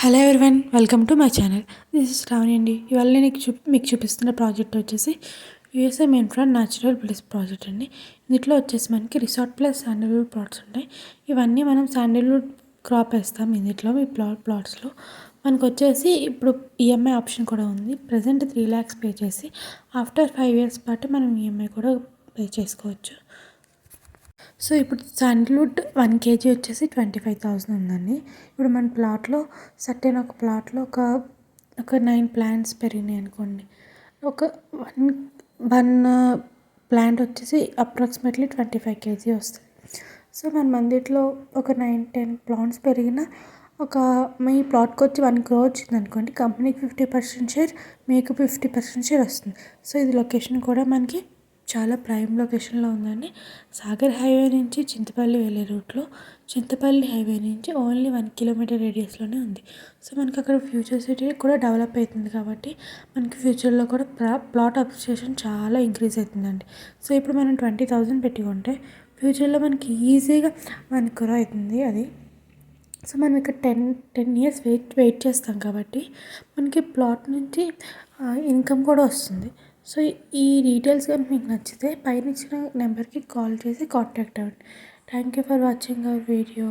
Hello everyone, welcome to my channel. This is Sravani అండి. ఇవాళ నేను మీకు చూపిస్తున్న ప్రాజెక్ట్ వచ్చేసి USA main front natural plus project అండి. దీంట్లో వచ్చేసి మనకి రిసార్ట్ ప్లస్ శాండల్వుడ్ ప్లాట్స్ ఉంటాయి. ఇవన్నీ మనం శాండల్వుడ్ క్రాప్ వేస్తాం. ఇందులో ఈ ప్లాట్స్లో మనకు వచ్చేసి ఇప్పుడు ఈఎంఐ ఆప్షన్ కూడా ఉంది. ప్రజెంట్ 3 lakhs పే చేసి ఆఫ్టర్ 5 years పాటు మనం ఈఎంఐ కూడా పే చేసుకోవచ్చు. సో ఇప్పుడు శాండల్వుడ్ 1 kg వచ్చేసి 25,000 ఉందండి. ఇప్పుడు మన ప్లాట్లో ఒక ప్లాట్లో ఒక 9 ప్లాంట్స్ పెరిగినాయి అనుకోండి. ఒక వన్ వన్ ప్లాంట్ వచ్చేసి అప్రాక్సిమేట్లీ 25 kg వస్తుంది. సో మన మందిట్లో ఒక 9-10 ప్లాంట్స్ పెరిగిన మీ ప్లాట్కి వచ్చి 1 crore వచ్చింది అనుకోండి. కంపెనీకి 50% షేర్, మీకు 50% షేర్ వస్తుంది. సో ఇది లొకేషన్ కూడా మనకి చాలా ప్రైమ్ లొకేషన్లో ఉందండి. సాగర్ హైవే నుంచి చింతపల్లి వెళ్ళే రూట్లో చింతపల్లి హైవే నుంచి ఓన్లీ 1 kilometer రేడియస్లోనే ఉంది. సో మనకి అక్కడ ఫ్యూచర్ సిటీ కూడా డెవలప్ అవుతుంది కాబట్టి మనకి ఫ్యూచర్లో కూడా ప్లాట్ అప్రిషియేషన్ చాలా ఇంక్రీజ్ అవుతుందండి. సో ఇప్పుడు మనం 20,000 పెట్టుకుంటే ఫ్యూచర్లో మనకి ఈజీగా 1 crore అవుతుంది అది. సో మనం ఇక్కడ 10 years వెయిట్ చేస్తాం కాబట్టి మనకి ప్లాట్ నుంచి ఇన్కమ్ కూడా వస్తుంది. సో ఈ డీటెయిల్స్ కానీ మీకు నచ్చితే పైన ఇచ్చిన నెంబర్కి కాల్ చేసి కాంటాక్ట్ అవ్వండి. Thank you for watching our video.